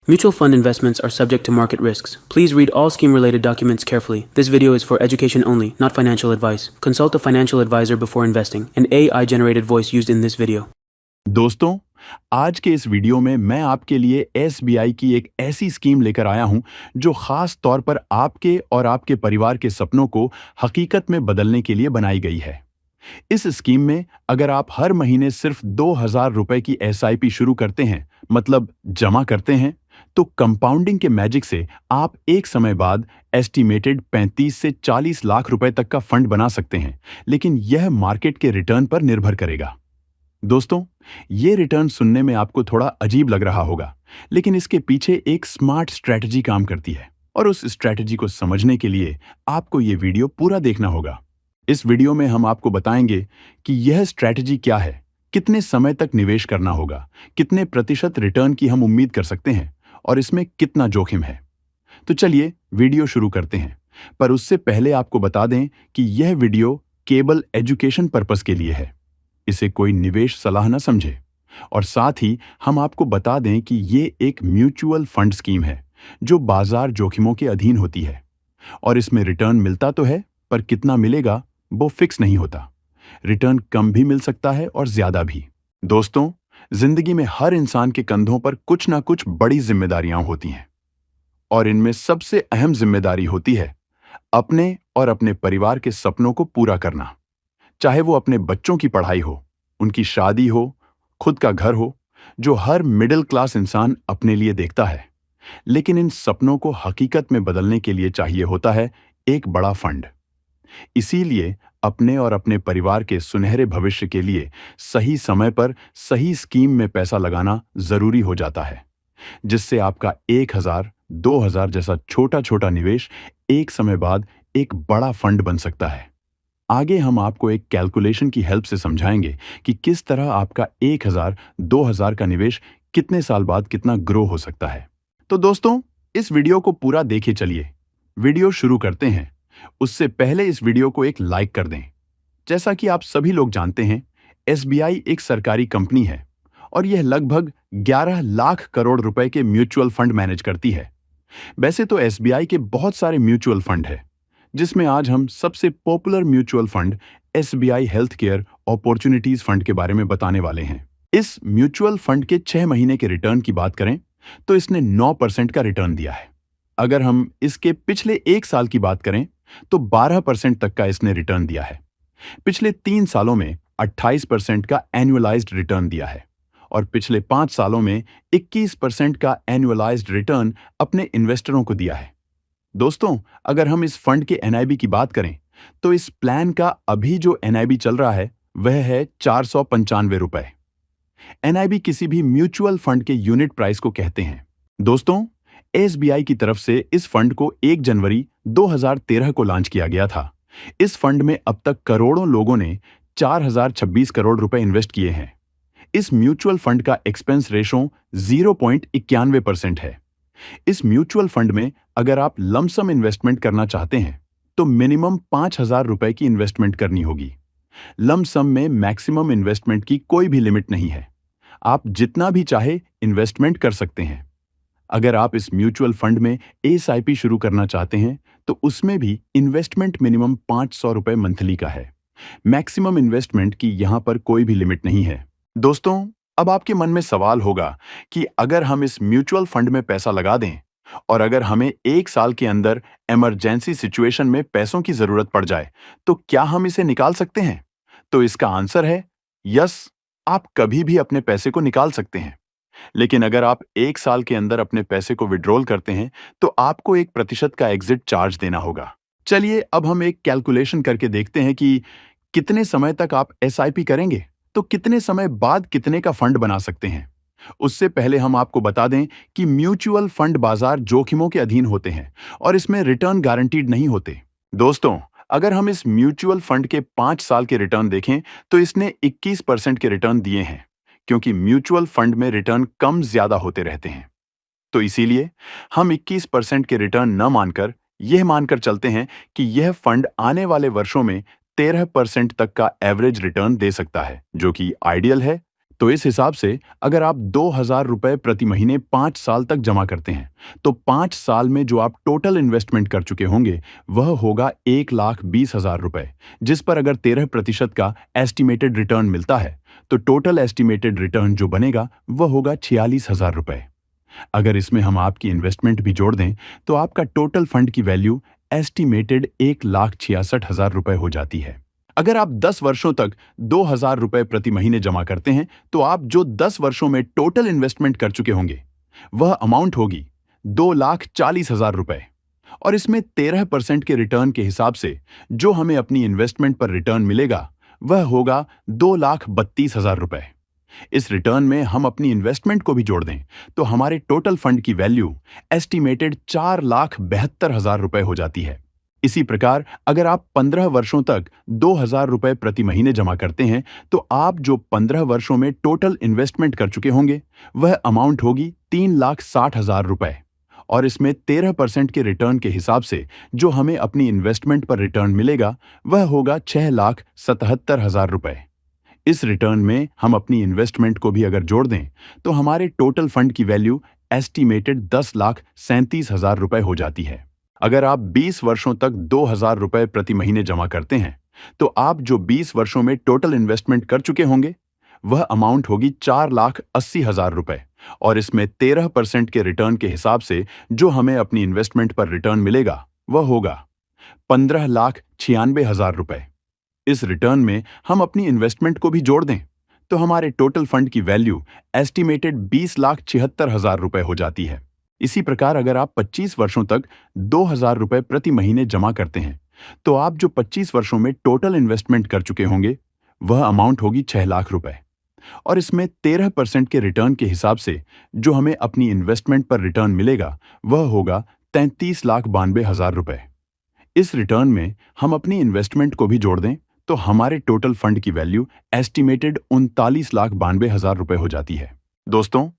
Mutual fund investments are subject to market risks. Please read all scheme-related documents carefully. This video is for education only, not financial advice. Consult a financial advisor before investing. An AI-generated voice used in this video. दोस्तों, आज के इस video में मैं आपके लिए SBI की एक ऐसी स्कीम लेकर आया हूं जो खास तौर पर आपके और आपके परिवार के सपनों को हकीकत में बदलने के लिए बनाई गई है। इस स्कीम में अगर आप हर महीने सिर्फ 2,000 रुपए की एसआईपी शुरू करते हैं, मतलब जमा करते हैं, तो कंपाउंडिंग के मैजिक से आप एक समय बाद एस्टिमेटेड 35 से 40 लाख रुपए तक का फंड बना सकते हैं, लेकिन यह मार्केट के रिटर्न पर निर्भर करेगा। दोस्तों, ये रिटर्न सुनने में आपको थोड़ा अजीब लग रहा होगा, लेकिन इसके पीछे एक स्मार्ट स्ट्रैटेजी काम करती है और उस स्ट्रैटेजी को समझने के लिए आपको ये वीडियो पूरा देखना होगा। इस वीडियो में हम आपको बताएंगे कि यह स्ट्रैटेजी क्या है, कितने समय तक निवेश करना होगा, कितने प्रतिशत रिटर्न की हम उम्मीद कर सकते हैं और इसमें कितना जोखिम है। तो चलिए वीडियो शुरू करते हैं, पर उससे पहले आपको बता दें कि यह वीडियो केवल एजुकेशन पर्पस के लिए है। इसे कोई निवेश सलाह न समझे। और साथ ही हम आपको बता दें कि ये एक म्यूचुअल फंड स्कीम है जो बाजार जोखिमों के अधीन होती है और इसमें रिटर्न मिलता तो है, पर कितना मिलेगा वो फिक्स नहीं होता। रिटर्न कम भी मिल सकता है और ज्यादा भी। दोस्तों, जिंदगी में हर इंसान के कंधों पर कुछ ना कुछ बड़ी जिम्मेदारियां होती हैं और इनमें सबसे अहम जिम्मेदारी होती है अपने और अपने परिवार के सपनों को पूरा करना। चाहे वो अपने बच्चों की पढ़ाई हो, उनकी शादी हो, खुद का घर हो, जो हर मिडिल क्लास इंसान अपने लिए देखता है। लेकिन इन सपनों को हकीकत में बदलने के लिए चाहिए होता है एक बड़ा फंड। इसीलिए अपने और अपने परिवार के सुनहरे भविष्य के लिए सही समय पर सही स्कीम में पैसा लगाना जरूरी हो जाता है, जिससे आपका 1,000, 2,000 जैसा छोटा छोटा निवेश एक समय बाद एक बड़ा फंड बन सकता है। आगे हम आपको एक कैलकुलेशन की हेल्प से समझाएंगे कि किस तरह आपका 1,000, 2,000 का निवेश कितने साल बाद कितना ग्रो हो सकता है। तो दोस्तों, इस वीडियो को पूरा देखे चलिए। वीडियो शुरू करते हैं। उससे पहले इस वीडियो को एक लाइक कर दें। जैसा कि आप सभी लोग जानते हैं, एसबीआई एक सरकारी कंपनी है और यह लगभग 11 लाख करोड़ रुपए के म्यूचुअल फंड मैनेज करती है। वैसे तो एसबीआई के बहुत सारे म्यूचुअल फंड है, जिसमें आज हम सबसे popular mutual fund SBI health care opportunities fund के बारे में बताने वाले हैं। इस म्यूचुअल फंड के 6 महीने के रिटर्न की बात करें तो इसने 9% का रिटर्न दिया है। अगर हम इसके पिछले 1 साल की बात करें तो 12% तक का इसने रिटर्न दिया है। पिछले 3 सालों में 28% का एनुअलाइज्ड रिटर्न दिया है और पिछले 5 सालों में 21% का एनुअलाइज्ड रिटर्न अपने इन्वेस्टरों को दिया है। दोस्तों, अगर हम इस फंड के एनआईबी की बात करें तो इस प्लान का अभी जो एनआईबी चल रहा है वह है 495 रुपए। एनआईबी किसी भी म्यूचुअल फंड के यूनिट प्राइस को कहते हैं। दोस्तों, एसबीआई की तरफ से इस फंड को 1 जनवरी 2013 को लॉन्च किया गया था। इस फंड में अब तक करोड़ों लोगों ने 4,026 करोड़ रुपए इन्वेस्ट किए हैं। इस म्यूचुअल फंड का एक्सपेंस रेशो 0.91% है। इस म्यूचुअल फंड में अगर आप लमसम इन्वेस्टमेंट करना चाहते हैं तो मिनिमम 5,000 रुपए की इन्वेस्टमेंट करनी होगी। लमसम में मैक्सिमम इन्वेस्टमेंट की कोई भी लिमिट नहीं है। आप जितना भी चाहे इन्वेस्टमेंट कर सकते हैं। अगर आप इस म्यूचुअल फंड में एसआईपी शुरू करना चाहते हैं तो उसमें भी इन्वेस्टमेंट मिनिमम 500 रुपए मंथली का है। मैक्सिमम इन्वेस्टमेंट की यहां पर कोई भी लिमिट नहीं है। दोस्तों, अब आपके मन में सवाल होगा कि अगर हम इस म्यूचुअल फंड में पैसा लगा दें और अगर हमें 1 साल के अंदर इमरजेंसी सिचुएशन में पैसों की जरूरत पड़ जाए तो क्या हम इसे निकाल सकते हैं? तो इसका आंसर है यस, आप कभी भी अपने पैसे को निकाल सकते हैं। लेकिन अगर आप 1 साल के अंदर अपने पैसे को विड्रॉल करते हैं तो आपको 1% का एग्जिट चार्ज देना होगा। चलिए अब हम एक कैलकुलेशन करके देखते हैं कि कितने समय तक आप एसआईपी करेंगे तो कितने समय बाद कितने का फंड बना सकते हैं। उससे पहले हम आपको बता दें कि म्यूचुअल फंड बाजार जोखिमों के अधीन होते हैं और इसमें रिटर्न गारंटीड नहीं होते। दोस्तों, अगर हम इस म्यूचुअल फंड के 5 साल के रिटर्न देखें तो इसने 21% के रिटर्न दिए हैं, क्योंकि म्यूचुअल फंड में रिटर्न कम ज्यादा होते रहते हैं। तो इसीलिए हम 21% के रिटर्न न मानकर यह मानकर चलते हैं कि यह फंड आने वाले वर्षों में 13% तक का एवरेज रिटर्न दे सकता है, जो कि आइडियल है, तो इस हिसाब से अगर आप 2,000 रुपए प्रति महीने 5 साल तक जमा करते हैं तो 5 साल में जो आप टोटल इन्वेस्टमेंट कर चुके होंगे वह होगा 1,20,000 रुपए, जिस पर अगर 13% का एस्टिमेटेड रिटर्न मिलता है तो टोटल एस्टिमेटेड रिटर्न जो बनेगा वह होगा 46,000 रुपए। अगर इसमें हम आपकी इन्वेस्टमेंट भी जोड़ दें तो आपका टोटल फंड की वैल्यू एस्टिमेटेड 1,66,000 रुपए हो जाती है। अगर आप 10 वर्षों तक 2,000 रुपए प्रति महीने जमा करते हैं तो आप जो 10 वर्षों में टोटल इन्वेस्टमेंट कर चुके होंगे वह अमाउंट होगी 2,40,000 रुपए, और इसमें 13% के रिटर्न के हिसाब से जो हमें अपनी इन्वेस्टमेंट पर रिटर्न मिलेगा वह होगा 2,32,000 रुपए। इस रिटर्न में हम अपनी इन्वेस्टमेंट को भी जोड़ दें तो हमारे टोटल फंड की वैल्यू एस्टिमेटेड 4,72,000 रुपए हो जाती है। इसी प्रकार अगर आप 15 वर्षों तक 2,000 रुपए प्रति महीने जमा करते हैं तो आप जो 15 वर्षों में टोटल इन्वेस्टमेंट कर चुके होंगे वह अमाउंट होगी 3,60,000 रुपए, और इसमें 13% के रिटर्न के हिसाब से जो हमें अपनी इन्वेस्टमेंट पर रिटर्न मिलेगा वह होगा 6,77,000 रुपए। इस रिटर्न में हम अपनी इन्वेस्टमेंट को भी अगर जोड़ दें तो हमारे टोटल फंड की वैल्यू एस्टिमेटेड 10,37,000 रुपए हो जाती है। अगर आप 20 वर्षों तक 2,000 रुपए प्रति महीने जमा करते हैं तो आप जो 20 वर्षों में टोटल इन्वेस्टमेंट कर चुके होंगे वह अमाउंट होगी 4,80,000 रुपए, और इसमें 13% के रिटर्न के हिसाब से जो हमें अपनी इन्वेस्टमेंट पर रिटर्न मिलेगा वह होगा 15,96,000 रुपए। इस रिटर्न में हम अपनी इन्वेस्टमेंट को भी जोड़ दें तो हमारे टोटल फंड की वैल्यू एस्टिमेटेड 20,76,000 रुपए हो जाती है। इसी प्रकार अगर आप 25 वर्षों तक 2,000 रुपए प्रति महीने जमा करते हैं तो आप जो 25 वर्षों में टोटल इन्वेस्टमेंट कर चुके होंगे वह अमाउंट होगी 6 लाख रुपए, और इसमें 13% के रिटर्न के हिसाब से जो हमें अपनी इन्वेस्टमेंट पर रिटर्न मिलेगा वह होगा 33,92,000 रुपए। इस रिटर्न में हम अपनी इन्वेस्टमेंट को भी जोड़ दें तो हमारे टोटल फंड की वैल्यू एस्टिमेटेड 39,92,000 रुपए हो जाती है। दोस्तों,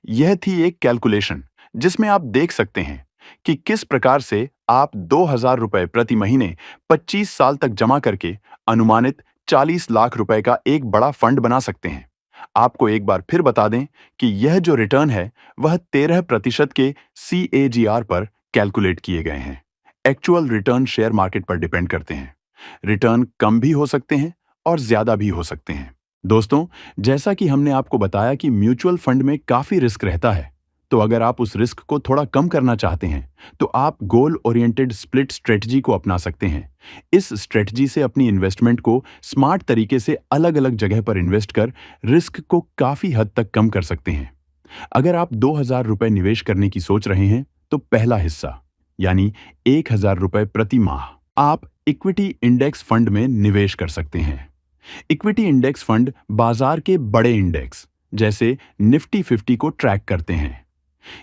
यह थी एक कैलकुलेशन जिसमें आप देख सकते हैं कि किस प्रकार से आप 2,000 रुपए प्रति महीने 25 साल तक जमा करके अनुमानित 40 लाख रुपए का एक बड़ा फंड बना सकते हैं। आपको एक बार फिर बता दें कि यह जो रिटर्न है वह 13% के CAGR पर कैलकुलेट किए गए हैं। एक्चुअल रिटर्न शेयर मार्केट पर डिपेंड करते हैं। रिटर्न कम भी हो सकते हैं और ज्यादा भी हो सकते हैं। दोस्तों, जैसा कि हमने आपको बताया कि म्यूचुअल फंड में काफी रिस्क रहता है, तो अगर आप उस रिस्क को थोड़ा कम करना चाहते हैं तो आप गोल ओरिएंटेड स्प्लिट स्ट्रेटजी को अपना सकते हैं। इस स्ट्रेटजी से अपनी इन्वेस्टमेंट को स्मार्ट तरीके से अलग अलग जगह पर इन्वेस्ट कर रिस्क को काफी हद तक कम कर सकते हैं। अगर आप 2,000 रुपए निवेश करने की सोच रहे हैं तो पहला हिस्सा यानी 1,000 रुपए प्रति माह आप इक्विटी इंडेक्स फंड में निवेश कर सकते हैं। इक्विटी इंडेक्स फंड बाजार के बड़े इंडेक्स जैसे निफ्टी 50 को ट्रैक करते हैं।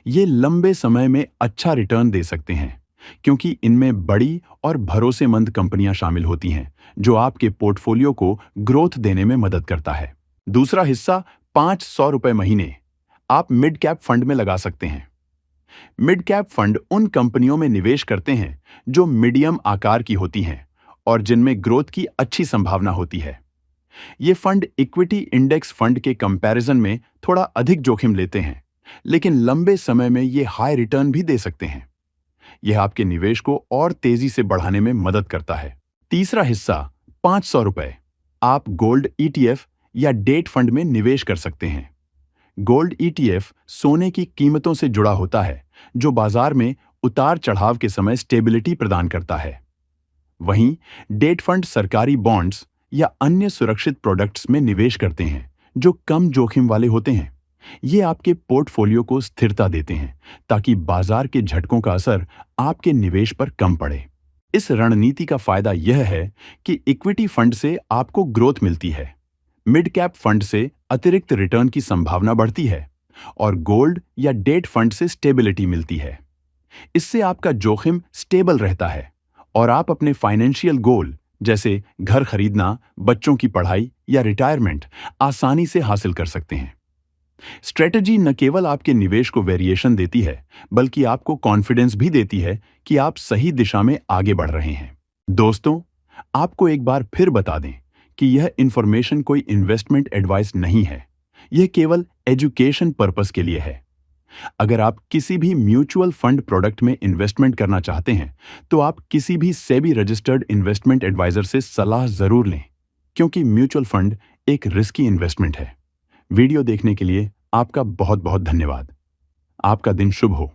ये लंबे समय में अच्छा रिटर्न दे सकते हैं क्योंकि इनमें बड़ी और भरोसेमंद कंपनियां शामिल होती हैं जो आपके पोर्टफोलियो को ग्रोथ देने में मदद करता है। दूसरा हिस्सा 500 रुपए महीने आप मिड कैप फंड में लगा सकते हैं। मिड कैप फंड उन कंपनियों में निवेश करते हैं जो मीडियम आकार की होती हैं और जिनमें ग्रोथ की अच्छी संभावना होती है। ये फंड इक्विटी इंडेक्स फंड के कंपैरिजन में थोड़ा अधिक जोखिम लेते हैं, लेकिन लंबे समय में ये हाई रिटर्न भी दे सकते हैं। यह आपके निवेश को और तेजी से बढ़ाने में मदद करता है। तीसरा हिस्सा 500 रुपए आप गोल्ड ETF या डेट फंड में निवेश कर सकते हैं। गोल्ड ETF सोने की कीमतों से जुड़ा होता है जो बाजार में उतार चढ़ाव के समय स्टेबिलिटी प्रदान करता है। वहीं डेट फंड सरकारी बॉन्ड्स या अन्य सुरक्षित प्रोडक्ट्स में निवेश करते हैं जो कम जोखिम वाले होते हैं। ये आपके पोर्टफोलियो को स्थिरता देते हैं ताकि बाजार के झटकों का असर आपके निवेश पर कम पड़े। इस रणनीति का फायदा यह है कि इक्विटी फंड से आपको ग्रोथ मिलती है, मिड कैप फंड से अतिरिक्त रिटर्न की संभावना बढ़ती है और गोल्ड या डेट फंड से स्टेबिलिटी मिलती है। इससे आपका जोखिम स्टेबल रहता है और आप अपने फाइनेंशियल गोल जैसे घर खरीदना, बच्चों की पढ़ाई या रिटायरमेंट आसानी से हासिल कर सकते हैं। स्ट्रेटजी न केवल आपके निवेश को वेरिएशन देती है बल्कि आपको कॉन्फिडेंस भी देती है कि आप सही दिशा में आगे बढ़ रहे हैं। दोस्तों, आपको एक बार फिर बता दें कि यह इंफॉर्मेशन कोई इन्वेस्टमेंट एडवाइस नहीं है। यह केवल एजुकेशन पर्पस के लिए है। अगर आप किसी भी म्यूचुअल फंड प्रोडक्ट में इन्वेस्टमेंट करना चाहते हैं तो आप किसी भी सेबी रजिस्टर्ड इन्वेस्टमेंट एडवाइजर से सलाह जरूर लें, क्योंकि म्यूचुअल फंड एक रिस्की इन्वेस्टमेंट है। वीडियो देखने के लिए आपका बहुत बहुत धन्यवाद। आपका दिन शुभ हो।